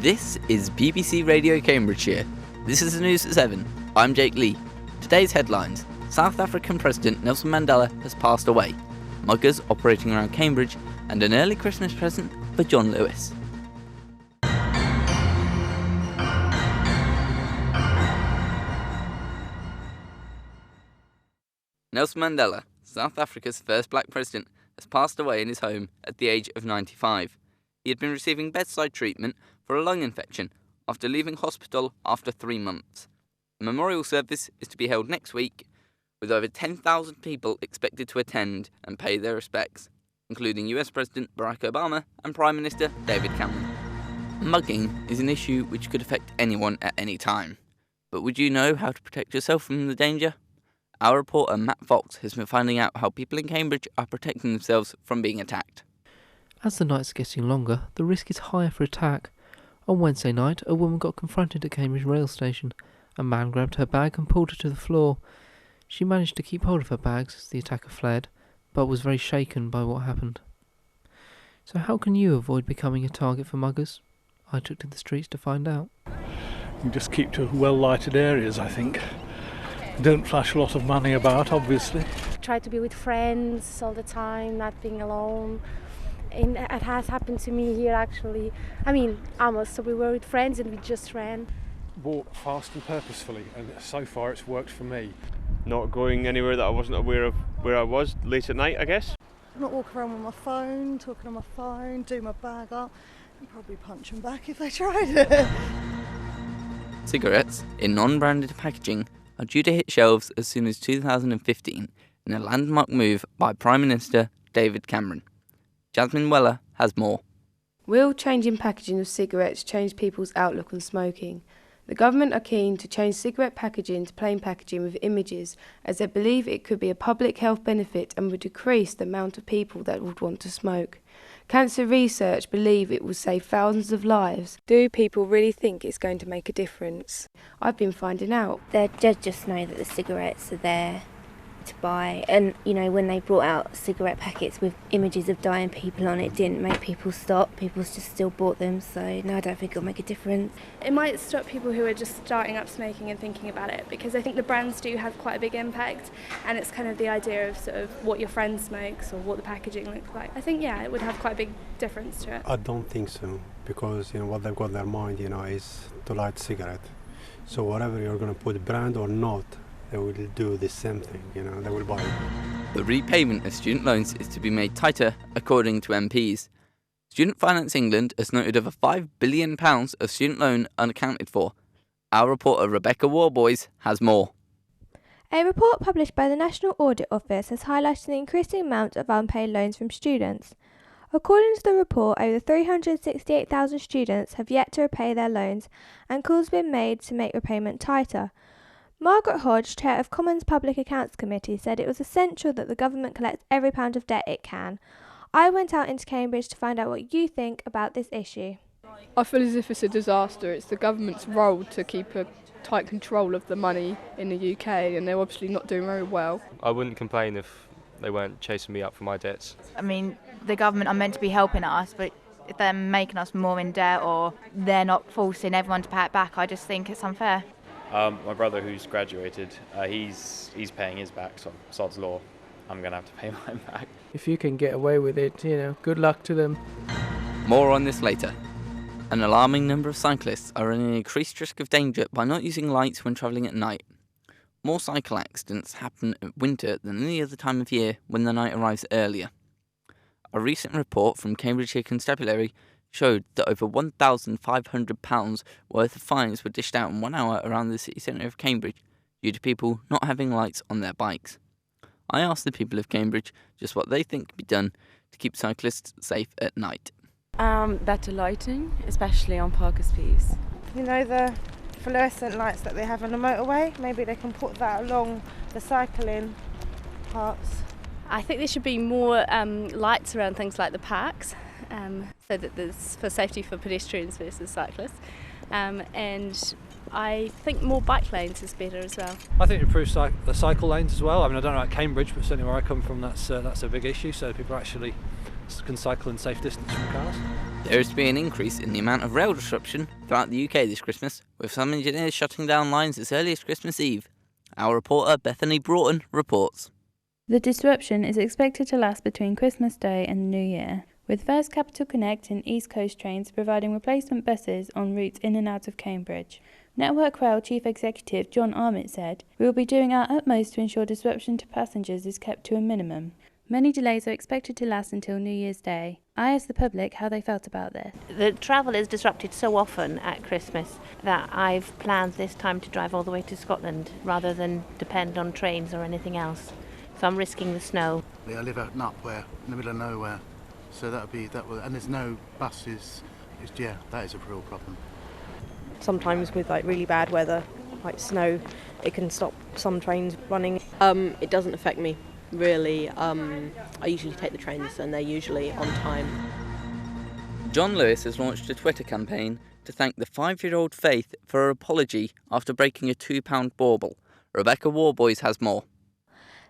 This is BBC Radio Cambridgeshire. This is the news at 7. I'm Jake Lee. Today's headlines. South African President Nelson Mandela has passed away. Muggers operating around Cambridge, and an early Christmas present for John Lewis. Nelson Mandela, South Africa's first black president, has passed away in his home at the age of 95. He had been receiving bedside treatment for a lung infection after leaving hospital after 3 months. A memorial service is to be held next week, with over 10,000 people expected to attend and pay their respects, including US President Barack Obama and Prime Minister David Cameron. Mugging is an issue which could affect anyone at any time. But would you know how to protect yourself from the danger? Our reporter Matt Fox has been finding out how people in Cambridge are protecting themselves from being attacked. As the nights are getting longer, the risk is higher for attack. On Wednesday night, a woman got confronted at Cambridge rail station. A man grabbed her bag and pulled her to the floor. She managed to keep hold of her bags as the attacker fled, but was very shaken by what happened. So how can you avoid becoming a target for muggers? I took to the streets to find out. You just keep to well-lighted areas, I think. Don't flash a lot of money about, obviously. Try to be with friends all the time, not being alone. And it has happened to me here, actually. Almost. So we were with friends and we just ran. Walk fast and purposefully, and so far it's worked for me. Not going anywhere that I wasn't aware of where I was late at night, I guess. Not walk around with my phone, talking on my phone, do my bag up, and probably punch them back if they tried it. Cigarettes in non-branded packaging are due to hit shelves as soon as 2015 in a landmark move by Prime Minister David Cameron. Jasmine Weller has more. Will changing packaging of cigarettes change people's outlook on smoking? The government are keen to change cigarette packaging to plain packaging with images, as they believe it could be a public health benefit and would decrease the amount of people that would want to smoke. Cancer research believe it will save thousands of lives. Do people really think it's going to make a difference? I've been finding out. They just know that the cigarettes are there to buy, and when they brought out cigarette packets with images of dying people on it, didn't make people stop. People just still bought them, so no, I don't think it'll make a difference. It might stop people who are just starting up smoking and thinking about it, because I think the brands do have quite a big impact, and it's kind of the idea of sort of what your friend smokes or what the packaging looks like. I think it would have quite a big difference to it. I don't think so, because what they've got in their mind is to light cigarette. So whatever you're going to put, brand or not, they will do the same thing, they will buy it. The repayment of student loans is to be made tighter, according to MPs. Student Finance England has noted over £5 billion of student loan unaccounted for. Our reporter Rebecca Warboys has more. A report published by the National Audit Office has highlighted the increasing amount of unpaid loans from students. According to the report, over 368,000 students have yet to repay their loans, and calls have been made to make repayment tighter. Margaret Hodge, chair of Commons Public Accounts Committee, said it was essential that the government collects every pound of debt it can. I went out into Cambridge to find out what you think about this issue. I feel as if it's a disaster. It's the government's role to keep a tight control of the money in the UK, and they're obviously not doing very well. I wouldn't complain if they weren't chasing me up for my debts. The government are meant to be helping us, but if they're making us more in debt or they're not forcing everyone to pay it back, I just think it's unfair. My brother, who's graduated, he's paying his back, so sod's law. I'm going to have to pay mine back. If you can get away with it, good luck to them. More on this later. An alarming number of cyclists are at an increased risk of danger by not using lights when travelling at night. More cycle accidents happen at winter than any other time of year when the night arrives earlier. A recent report from Cambridgeshire Constabulary showed that over £1,500 worth of fines were dished out in 1 hour around the city centre of Cambridge due to people not having lights on their bikes. I asked the people of Cambridge just what they think can be done to keep cyclists safe at night. Better lighting, especially on Parker's Piece. The fluorescent lights that they have on the motorway, maybe they can put that along the cycling parts. I think there should be more lights around things like the parks, so that there's for safety for pedestrians versus cyclists, and I think more bike lanes is better as well. I think improve the cycle lanes as well. I don't know about Cambridge, but certainly where I come from, that's a big issue. So people actually can cycle in safe distance from cars. There is to be an increase in the amount of rail disruption throughout the UK this Christmas, with some engineers shutting down lines as early as Christmas Eve. Our reporter Bethany Broughton reports. The disruption is expected to last between Christmas Day and New Year, with First Capital Connect and East Coast Trains providing replacement buses on routes in and out of Cambridge. Network Rail Chief Executive John Armitt said, "We will be doing our utmost to ensure disruption to passengers is kept to a minimum. Many delays are expected to last until New Year's Day." I asked the public how they felt about this. The travel is disrupted so often at Christmas that I've planned this time to drive all the way to Scotland rather than depend on trains or anything else. So I'm risking the snow. I live out in Upware, in the middle of nowhere, so and there's no buses. That is a real problem. Sometimes with like really bad weather, like snow, it can stop some trains running. It doesn't affect me really. I usually take the trains and they're usually on time. John Lewis has launched a Twitter campaign to thank the 5-year-old Faith for her apology after breaking a £2 bauble. Rebecca Warboys has more.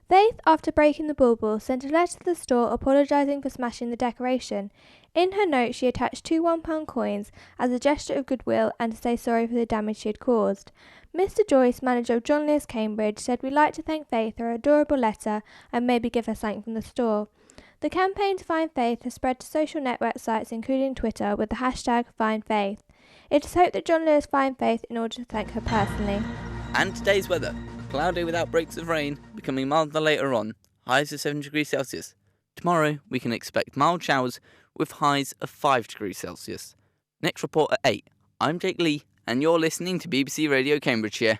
Faith, after breaking the bauble, sent a letter to the store apologising for smashing the decoration. In her note, she attached 2 £1 coins as a gesture of goodwill and to say sorry for the damage she had caused. Mr. Joyce, manager of John Lewis Cambridge, said we'd like to thank Faith for her adorable letter and maybe give her something from the store. The campaign to find Faith has spread to social network sites including Twitter with the hashtag #FindFaith. It is hoped that John Lewis find Faith in order to thank her personally. And today's weather. Cloudy without breaks of rain, becoming milder later on, highs of 7 degrees Celsius. Tomorrow we can expect mild showers with highs of 5 degrees Celsius. Next report at 8. I'm Jake Lee and you're listening to BBC Radio Cambridgeshire.